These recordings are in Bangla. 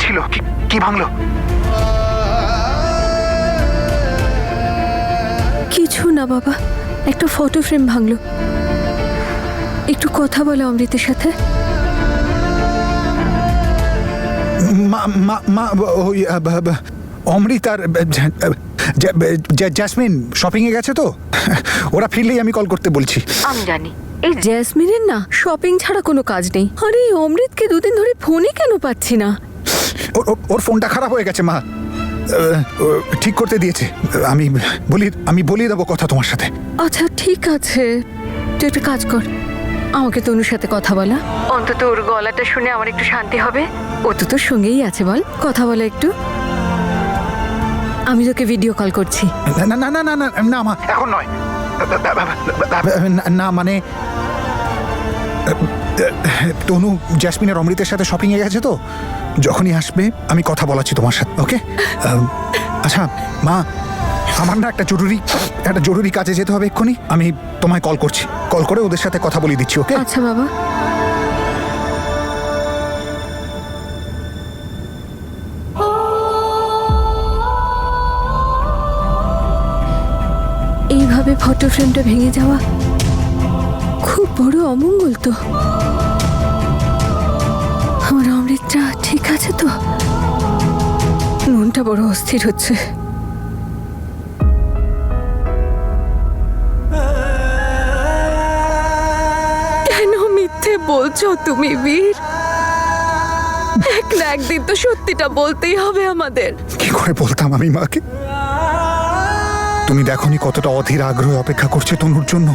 ছিল? কি ভাঙলো? কিছু না বাবা, একটা ফটো ফ্রেম ভাঙলো। একটু কথা বলো অমৃতের সাথে। অমৃত আর জ্যাসমিন শপিং এ গেছে তো, ওরা ফিরলেই আমি কল করতে বলছি। আমি জানি এই জ্যাসমিনের না শপিং ছাড়া কোনো কাজ নেই। আরে অমৃতকে দুদিন ধরে ফোনই কেন পাচ্ছি না? ওর ফোনটা খারাপ হয়ে গেছে মা, ঠিক করতে দিয়েছে। আমি বলিয়ে দেবো কথা তোমার সাথে। আচ্ছা ঠিক আছে, তুই একটা কাজ কর, আমাকে তনুর সাথে কথা বলা, অন্তত ওর গলাটা শুনে আমার একটু শান্তি হবে। ও তো তোর সঙ্গেই আছে, বল কথা বলা একটু। আমি তোকে ভিডিও কল করছি। না না না না না না মা, এখন নয়। না মানে তনু জ্যাসমিনের অমৃতের সাথে শপিং এ গেছে তো, যখনই আসবে আমি কথা বলাচ্ছি তোমার সাথে, ওকে? আচ্ছা মা, আমার না একটা জরুরি কাজে যেতে হবে এক্ষুনি। আমি তোমায় কল করছি, কল করে ওদের সাথে কথা বলিয়ে দিচ্ছি, ওকে? আচ্ছা বাবা। এইভাবে ফটো ফ্রেমটা ভেঙে যাওয়া খুব বড় অমঙ্গল তো। আমার অমৃতটা ঠিক আছে তো? মনটা বড় অস্থির হচ্ছে। কেন মিথ্যে বলছো তুমি বীর? এক না একদিন তো সত্যিটা বলতেই হবে আমাদের। কি করে বলতাম আমি মাকে? তুমি দেখোনি কতটা অধীর আগ্রহে অপেক্ষা করছে তনুর জন্য?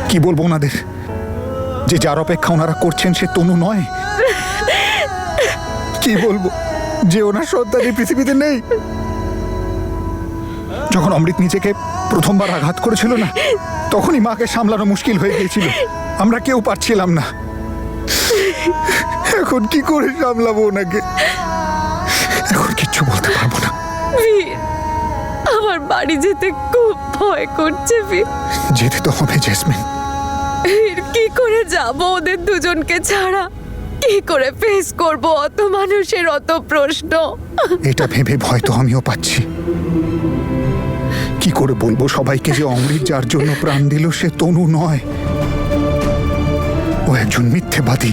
কি বলবো ওনাদের, যে যার অপেক্ষা ওনারা করছেন সে তনু নয়? কি বলবো যে ওনার সন্তান এই পৃথিবীতে নেই? যখন অমৃত নিজেকে প্রথমবার আঘাত করেছিল না, তখনই মাকে সামলানো মুশকিল হয়ে গিয়েছিল। আমরা কেউ পারছিলাম না। এখন কি করে সামলাবো ওনাকে? এখন কিচ্ছু বলতে পারবো না। আমার বাড়ি যেতে খুব ভয় করছে। যেতে তো হবে জ্যাসমিন। কি করে যাব ওদের দুজনকে ছাড়া? কি করে ফেস করব অত মানুষের অত প্রশ্ন? এটা ভেবে ভয় তো আমিও পাচ্ছি। কি করে বলবো সবাইকে যে অমৃত যার জন্য প্রাণ দিল সে তনু নয়, ও একজন মিথ্যেবাদী,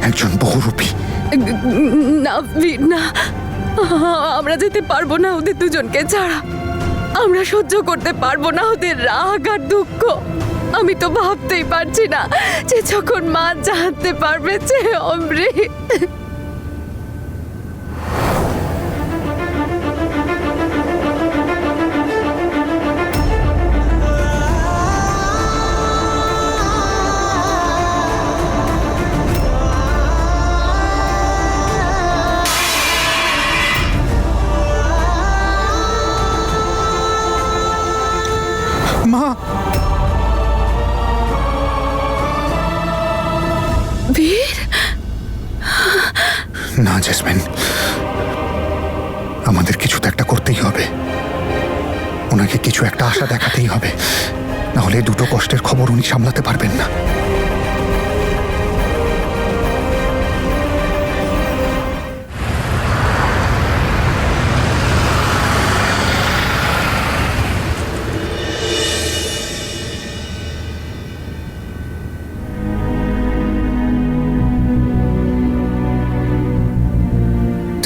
একজন বহুরূপী। না বীর না, আমরা যেতে পারবো না ওদের দুজনকে ছাড়া। আমরা সহ্য করতে পারবো না ওদের রাগ আর দুঃখ। আমি তো ভাবতেই পারছি না যে যখন মা জানতে পারবে যে অমৃত। মা, বীর না জ্যাসমিন, আমাদের কিছু তো একটা করতেই হবে। ওনাকে কিছু একটা আশা দেখাতেই হবে, নাহলে দুটো কষ্টের খবর উনি সামলাতে পারবেন না।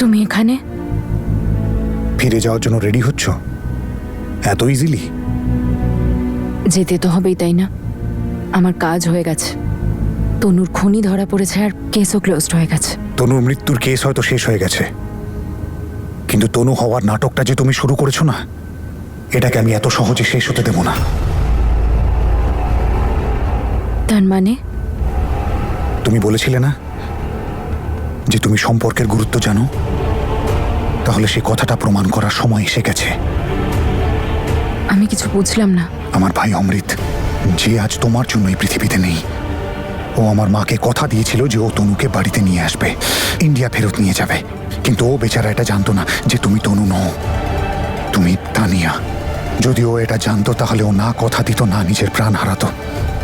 তুমি এখানে ফিরে যাওয়ার জন্য রেডি হচ্ছ এত ইজিলি? যেতে তো হবেই, তাই না? আমার কাজ হয়ে গেছে। তনুর খুনি ধরা পড়েছে আর কেসও ক্লোজড হয়ে গেছে। তনুর মৃত্যুর কেস হয়তো শেষ হয়ে গেছে, কিন্তু তনু হওয়ার নাটকটা যে তুমি শুরু করেছো না, এটাকে আমি এত সহজে শেষ হতে দেব না। তার মানে? তুমি বলেছিলে না যে তুমি সম্পর্কের গুরুত্ব জানো, তাহলে সেই কথাটা প্রমাণ করার সময় এসে গেছে। আমি কিছু বুঝলাম না। আমার ভাই অমৃত, যে আজ তোমার জন্য এই পৃথিবীতে নেই, ও আমার মাকে কথা দিয়েছিল যে ও তনুকে বাড়িতে নিয়ে আসবে, ইন্ডিয়া ফেরত নিয়ে যাবে। কিন্তু ও বেচারা এটা জানতো না যে তুমি তনু নও, তুমি তানিয়া। যদি ও এটা জানতো তাহলে ও না কথা দিত, না নিজের প্রাণ হারাতো।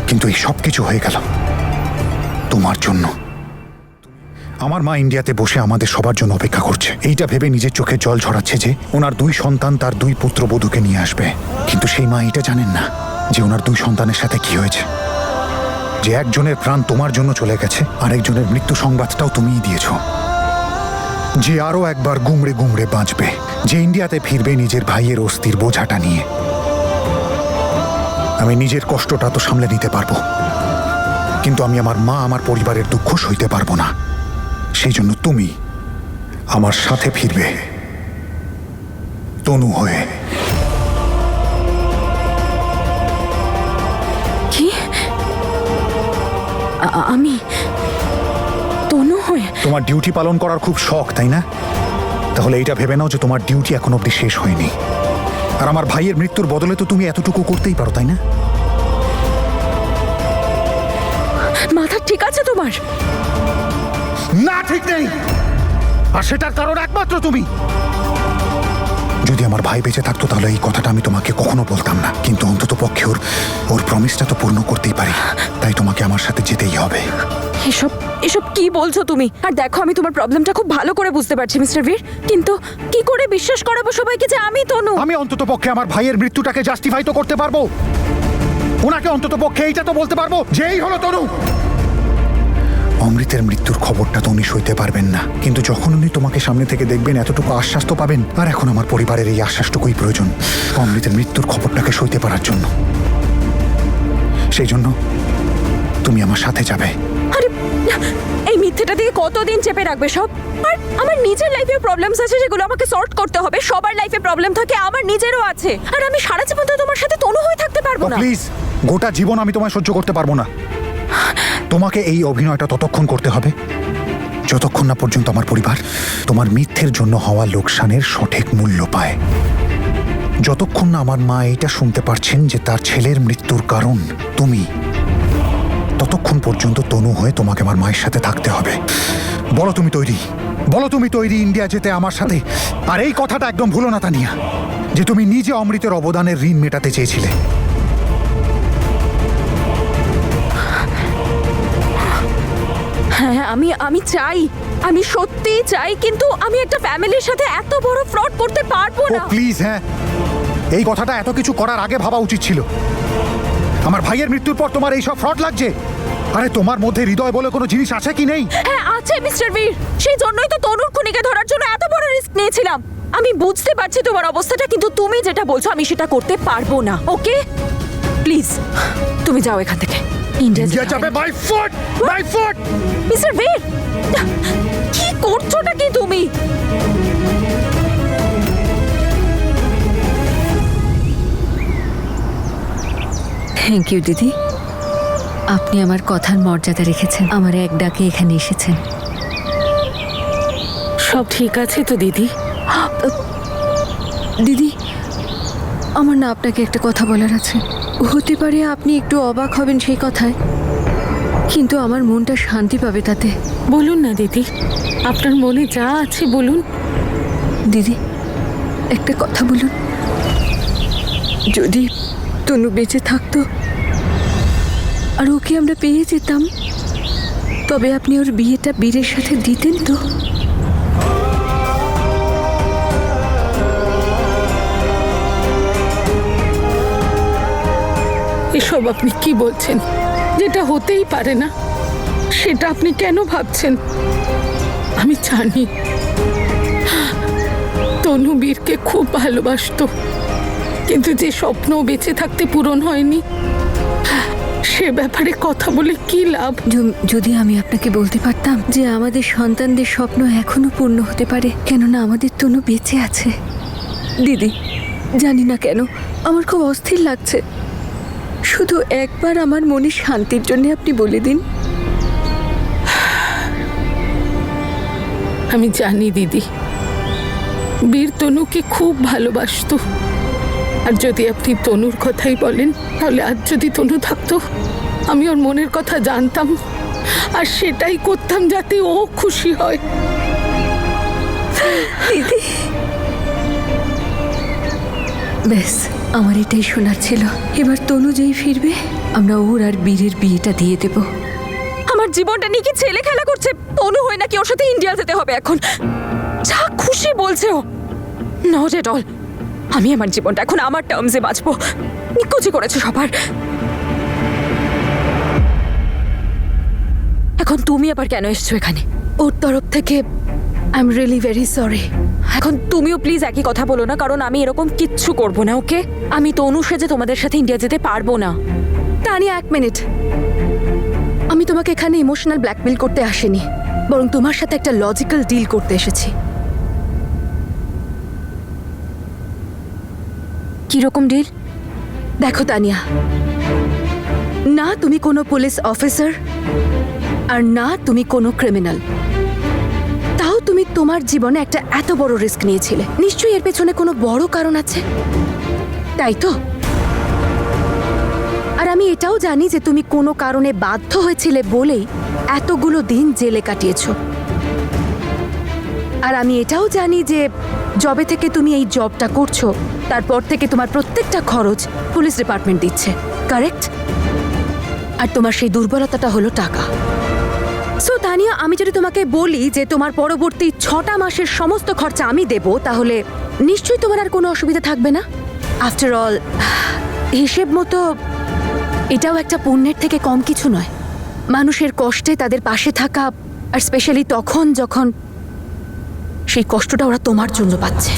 কিন্তু এই সব কিছু হয়ে গেল তোমার জন্য। আমার মা ইন্ডিয়াতে বসে আমাদের সবার জন্য অপেক্ষা করছে। এইটা ভেবে নিজের চোখে জল ঝরাচ্ছে যে ওনার 2 সন্তান তার 2 পুত্রবধূকে নিয়ে আসবে। কিন্তু সেই মা এটা জানেন না যে ওনার 2 সন্তানের সাথে কি হয়েছে, যে একজনের প্রাণ তোমার জন্য চলে গেছে আর একজনের মৃত্যু সংবাদটাও তুমিই দিয়েছ। যে আরো একবার গুমড়ে গুমড়ে বাঁচবে, যে ইন্ডিয়াতে ফিরবে নিজের ভাইয়ের অস্থির বোঝাটা নিয়ে। আমি নিজের কষ্টটা তো সামলে নিতে পারবো, কিন্তু আমি আমার মা আমার পরিবারের দুঃখ সইতে পারবো না। সেই জন্য তুমি আমার সাথে ফিরবে, তনু হয়ে। কি? আমি তনু হয়ে? তোমার ডিউটি পালন করার খুব শখ, তাই না? তাহলে এইটা ভেবে নাও যে তোমার ডিউটি এখন অব্দি শেষ হয়নি। আর আমার ভাইয়ের মৃত্যুর বদলে তো তুমি এতটুকু করতেই পারো, তাই না? মাথা ঠিক আছে তোমার? না, ঠিক নেই। আর সেটার কারণ একমাত্র তুমি। যদি আমার ভাই বেঁচে থাকতো তাহলে এই কথাটা আমি তোমাকে কখনো বলতাম না, কিন্তু অন্তত পক্ষে ওর প্রমিসটা তো পূর্ণ করতেই পারি। তাই তোমাকে আমার সাথে যেতেই হবে। এসব এসব কি বলছো তুমি? আর দেখো, আমি তোমার প্রবলেমটা খুব ভালো করে বুঝতে পারছি মিস্টার বীর, কিন্তু কি করে বিশ্বাস করাবো সবাইকে যে আমি তনু? আমি অন্তত পক্ষে আমার ভাইয়ের মৃত্যুটাকে জাস্টিফাই তো করতে পারবো। ওনাকে অন্তত পক্ষে এইটা তো বলতে পারবো যে এই হলো তনু। অমৃতের মৃত্যুর খবরটা তো উনি সইতে পারবেন না, কিন্তু যখন উনি তোমাকে সামনে থেকে দেখবেন এতটুকু আশ্বাস তো পাবেন। আর এখন আমার পরিবারের এই আশ্বাসটুকুই প্রয়োজন অমৃতের মৃত্যুর খবরটাকে সইতে পারার জন্য। সেই জন্য তুমি আমার সাথে যাবে। আরে, এই মিথ্যেটা দিয়ে কতদিন চেপে রাখবে সব? আর আমার নিজের লাইফে প্রবলেমস আছে যেগুলো আমাকে সর্ট করতে হবে। সবার লাইফে প্রবলেম থাকে, আমার নিজেরও আছে। আর আমি সারা জীবন তো তোমার সাথে তনু হয়ে থাকতে পারবো না। প্লিজ, গোটা জীবন আমি তোমায় সহ্য করতে পারবো না। তোমাকে এই অভিনয়টা ততক্ষণ করতে হবে যতক্ষণ না পর্যন্ত আমার পরিবার তোমার মিথ্যের জন্য হওয়া লোকসানের সঠিক মূল্য পায়। যতক্ষণ না আমার মা এটা শুনতে পারছেন যে তার ছেলের মৃত্যুর কারণ তুমি, ততক্ষণ পর্যন্ত তনু হয়ে তোমাকে আমার মায়ের সাথে থাকতে হবে। বলো তুমি তৈরি? বলো তুমি তৈরি ইন্ডিয়া যেতে আমার সাথে? আর এই কথাটা একদম ভুলো না তানিয়া, যে তুমি নিজে অমৃতের অবদানের ঋণ মেটাতে চেয়েছিলে। হ্যাঁ, আমি চাই, আমি সত্যিই চাই, কিন্তু আমি একটা ফ্যামিলির সাথে এত বড় ফ্রড করতে পারবো ও না। প্লিজ, হ্যাঁ, এই কথাটা এত কিছু করার আগে ভাবা উচিত ছিল। আমার ভাইয়ের মৃত্যুর পর তোমার এইসব ফ্রড লাগছে? আরে তোমার মধ্যে হৃদয় বলে কোনো জিনিস আছে কি নেই? হ্যাঁ আছে মিস্টার বীর, সেই জন্যই তো তনুর খুনিকে ধরার জন্য এত বড় রিস্ক নিয়েছিলাম। আমি বুঝতে পারছি তোমার অবস্থাটা, কিন্তু তুমি যেটা বলছো আমি সেটা করতে পারবো না। ওকে প্লিজ তুমি যাও এখান থেকে। ইন্ডিয়া যাবে by foot, by foot. Mister Bir, কি করছোটা কি তুমি? থ্যাংক ইউ দিদি, আপনি আমার কথার মর্যাদা রেখেছেন, আমার এক ডাকে এখানে এসেছেন। সব ঠিক আছে তো দিদি? দিদি, আমার না আপনাকে একটা কথা বলার আছে। হতে পারে আপনি একটু অবাক হবেন সেই কথায়, কিন্তু আমার মনটা শান্তি পাবে তাতে। বলুন না দিদি, আপনার মনে যা আছে বলুন। দিদি, একটা কথা বলুন, যদি তনু বেঁচে থাকতো আর ওকে আমরা পেয়ে যেতাম, তবে আপনি ওর বিয়েটা বীরের সাথে দিতেন তো? এসব আপনি কি বলছেন? যেটা হতেই পারে না সেটা আপনি কেন ভাবছেন? আমি জানি তনু বীরকে খুব ভালোবাসতো, কিন্তু যে স্বপ্ন বেঁচে থাকতে পূরণ হয়নি সে ব্যাপারে কথা বলে কি লাভ? যদি আমি আপনাকে বলতে পারতাম যে আমাদের সন্তানদের স্বপ্ন এখনো পূর্ণ হতে পারে, কেননা আমাদের তনু বেঁচে আছে। দিদি, জানি না কেন আমার খুব অস্থির লাগছে। শুধু একবার আমার মনে শান্তির জন্য আপনি বলে দিন। আমি জানি দিদি, বীর তনুকে খুব ভালোবাসতো। আর যদি আপনি তনুর কথাই বলেন, তাহলে আজ যদি তনু থাকতো আমি ওর মনের কথা জানতাম আর সেটাই করতাম যাতে ও খুশি হয়। দিদি, ব্যাস আমার এটাই শোনার ছিল। এবার তনু যেই ফিরবে আমরা ওর আর বীরের বিয়েটা দিয়ে দেব। আমার জীবনটা নিয়ে কি ছেলে খেলা করছে? তনু হয় নাকি ওর সাথে ইন্ডিয়া যেতে হবে এখন? যা খুশি বলছে ও। Not at all. আমি আমার জীবনটা এখন আমার টার্মসে বাঁচবো। নিকুচি করেছে সবার। এখন তুমি আবার কেন এসছো এখানে? ওর তরফ থেকে I am really very sorry. এখন তুমিও প্লিজ একই কথা বলো না, কারণ আমি এরকম কিচ্ছু করব না, ওকে? আমি তনু সেজে তোমাদের সাথে ইন্ডিয়া যেতে পারবো না। তানিয়া, 1 মিনিট। আমি তোমাকে এখানে ইমোশনাল ব্ল্যাকমেল করতে আসিনি, বরং তোমার সাথে একটা লজিক্যাল ডিল করতে এসেছি। কিরকম ডিল? দেখো তানিয়া, না তুমি কোনো পুলিশ অফিসার আর না তুমি কোনো ক্রিমিনাল। তাও তুমি তোমার জীবনে একটা এত বড় রিস্ক নিয়েছিলে। নিশ্চয়ই এর পেছনে কোনো বড় কারণ আছে, তাই তো? আর আমি এটাও জানি যে তুমি কোনো কারণে বাধ্য হয়েছিলে বলেই এতগুলো দিন জেলে কাটিয়েছো। আর আমি এটাও জানি যে জবে থেকে তুমি এই জবটা করছো তারপর থেকে তোমার প্রত্যেকটা খরচ পুলিশ ডিপার্টমেন্ট দিচ্ছে, কারেক্ট? আর তোমার সেই দুর্বলতাটা হলো টাকা। সো তানিয়া, আমি যদি তোমাকে বলি যে তোমার পরবর্তী 6টা মাসের সমস্ত খরচা আমি দেব, তাহলে নিশ্চয়ই তোমার আর কোনো অসুবিধা থাকবে না। আফটার অল, হিসেব মতো এটাও একটা পুণ্যের থেকে কম কিছু নয়। মানুষের কষ্টে তাদের পাশে থাকা, আর স্পেশালি তখন যখন সেই কষ্টটা ওরা তোমার জন্য পাচ্ছে।